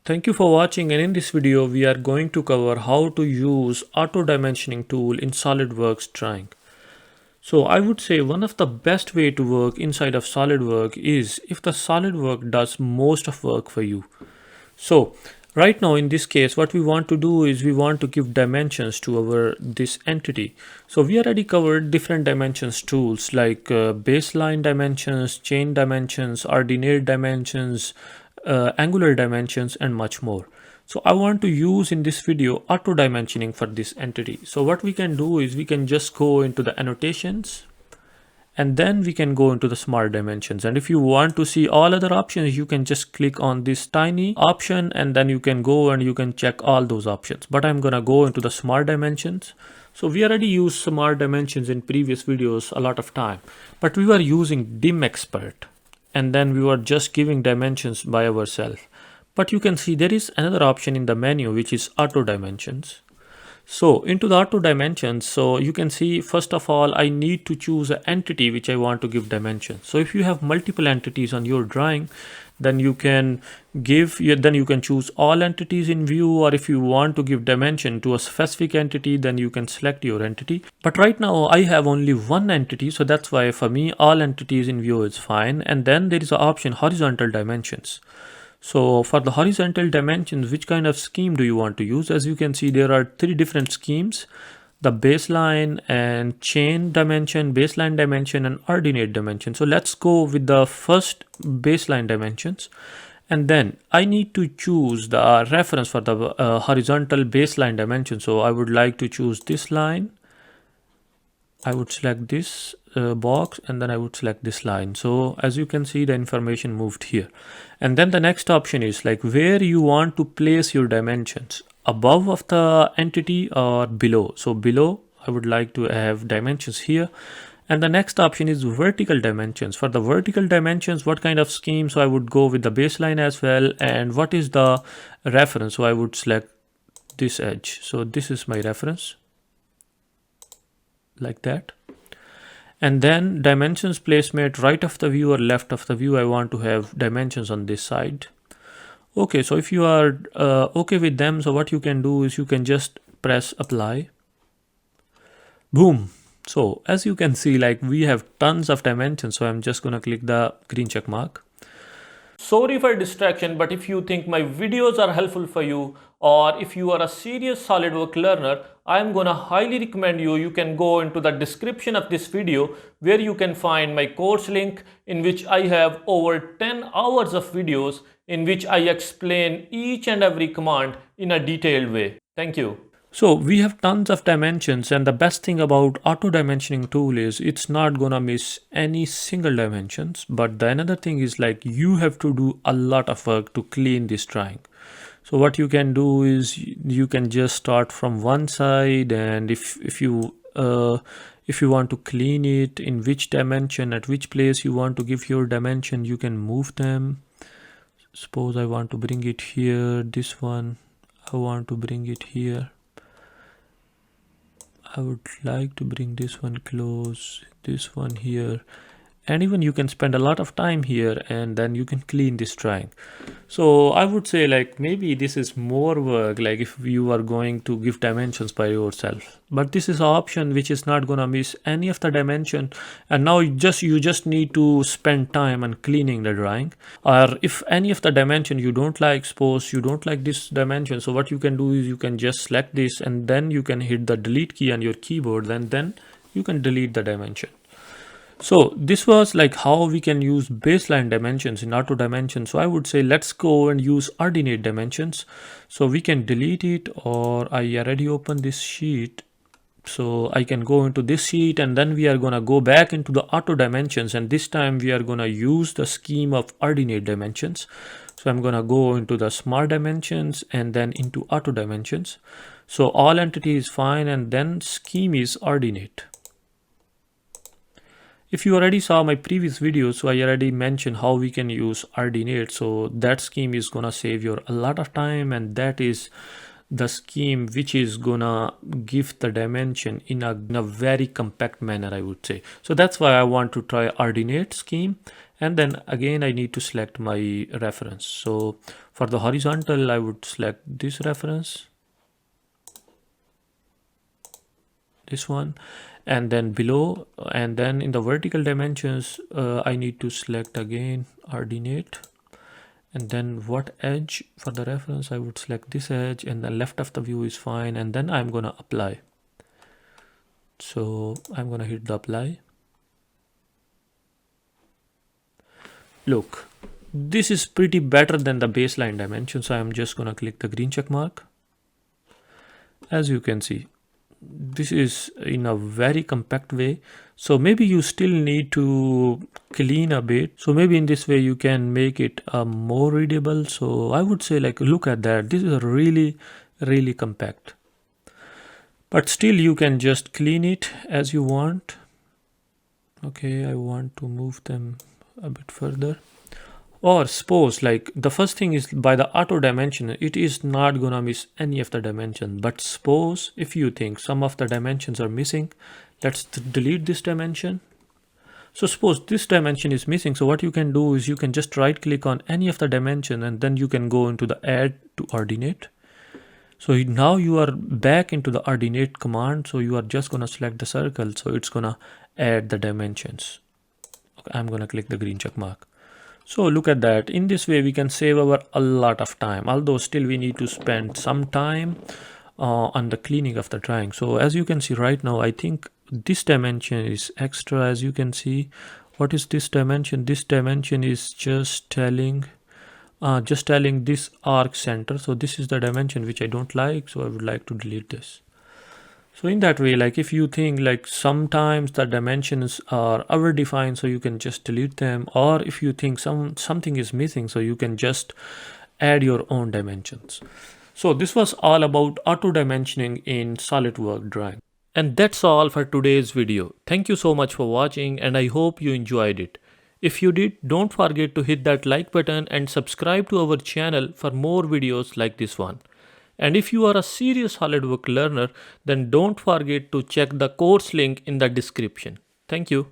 Thank you for watching, and in this video we are going to cover how to use auto dimensioning tool in SolidWorks drawing. So I would say one of the best way to work inside of SolidWorks is if the SolidWorks does most of work for you. So right now in this case what we want to do is we want to give dimensions to our this entity. So we already covered different dimensions tools like baseline dimensions, chain dimensions, ordinate dimensions, angular dimensions, and much more. So I want to use in this video auto dimensioning for this entity. So what we can do is we can just go into the annotations and then we can go into the smart dimensions, and if you want to see all other options you can just click on this tiny option and then you can go and you can check all those options. But I'm gonna go into the smart dimensions. So we already used smart dimensions in previous videos a lot of time, but we were using dim expert and then we were just giving dimensions by ourselves. But you can see there is another option in the menu which is auto dimensions. So into the auto dimensions, so you can see first of all I need to choose an entity which I want to give dimension. So if you have multiple entities on your drawing, then you can choose all entities in view, or if you want to give dimension to a specific entity then you can select your entity. But right now I have only one entity, so that's why for me all entities in view is fine. And then there is an option horizontal dimensions. So for the horizontal dimensions, which kind of scheme do you want to use? As you can see, there are three different schemes: the baseline and chain dimension, baseline dimension, and ordinate dimension. So let's go with the first baseline dimensions. And then I need to choose the reference for the horizontal baseline dimension. So I would like to choose this line. I would select this box and then I would select this line. So as you can see, the information moved here. And then the next option is like where you want to place your dimensions, above of the entity or below. So below I would like to have dimensions here. And the next option is vertical dimensions. For the vertical dimensions, what kind of scheme? So I would go with the baseline as well. And what is the reference? So I would select this edge. So this is my reference, like that. And then dimensions placement, right of the view or left of the view, I want to have dimensions on this side. Okay, so if you are okay with them, so what you can do is you can just press apply. Boom. So as you can see, like we have tons of dimensions. So I'm just gonna click the green check mark. Sorry for distraction, but if you think my videos are helpful for you, or if you are a serious SolidWorks learner, I am gonna highly recommend you can go into the description of this video where you can find my course link, in which I have over 10 hours of videos in which I explain each and every command in a detailed way. Thank you. So we have tons of dimensions, and the best thing about auto dimensioning tool is it's not gonna miss any single dimensions. But the another thing is like you have to do a lot of work to clean this drawing. So what you can do is you can just start from one side, and if you want to clean it, in which dimension, at which place you want to give your dimension, you can move them. Suppose I want to bring it here, this one I want to bring it here. I would like to bring this one close, this one here, and even you can spend a lot of time here and then you can clean this drawing. So I would say like maybe this is more work, like if you are going to give dimensions by yourself, but this is an option which is not gonna miss any of the dimension. And now you just need to spend time on cleaning the drawing. Or if any of the dimension you don't like, suppose you don't like this dimension, so what you can do is you can just select this and then you can hit the delete key on your keyboard, and then you can delete the dimension. So this was like how we can use baseline dimensions in auto dimension. So I would say let's go and use ordinate dimensions. So we can delete it, or I already opened this sheet. So I can go into this sheet and then we are gonna go back into the auto dimensions, and this time we are gonna use the scheme of ordinate dimensions. So I'm gonna go into the smart dimensions and then into auto dimensions. So all entity is fine, and then scheme is ordinate. If you already saw my previous video, so I already mentioned how we can use Ordinate. So that scheme is gonna save you a lot of time, and that is the scheme which is gonna give the dimension in a very compact manner, I would say. So that's why I want to try Ordinate scheme. And then again I need to select my reference. So for the horizontal I would select this reference, this one, and then below, and then in the vertical dimensions I need to select again Ordinate, and then what edge for the reference I would select this edge, and the left of the view is fine, and then I'm gonna apply. So I'm gonna hit the apply. Look, this is pretty better than the baseline dimension, so I'm just gonna click the green check mark. As you can see, this is in a very compact way, so maybe you still need to clean a bit, so maybe in this way you can make it more readable. So I would say, like, look at that, this is really compact, but still you can just clean it as you want. Okay, I want to move them a bit further. Or suppose, like, the first thing is by the auto dimension, it is not gonna miss any of the dimension. But suppose if you think some of the dimensions are missing, let's delete this dimension. So suppose this dimension is missing. So what you can do is you can just right click on any of the dimension, and then you can go into the add to Ordinate. So now you are back into the Ordinate command. So you are just gonna select the circle. So it's gonna add the dimensions. Okay, I'm gonna click the green check mark. So look at that. In this way we can save a lot of time, although still we need to spend some time on the cleaning of the drawing. So as you can see right now, I think this dimension is extra. As you can see, what is this dimension? This dimension is just telling this arc center. So this is the dimension which I don't like, so I would like to delete this. So in that way, like, if you think like sometimes the dimensions are over defined, so you can just delete them, or if you think something is missing, so you can just add your own dimensions. So this was all about auto dimensioning in SolidWorks drawing. And that's all for today's video. Thank you so much for watching, and I hope you enjoyed it. If you did, don't forget to hit that like button and subscribe to our channel for more videos like this one. And if you are a serious SolidWorks learner, then don't forget to check the course link in the description. Thank you.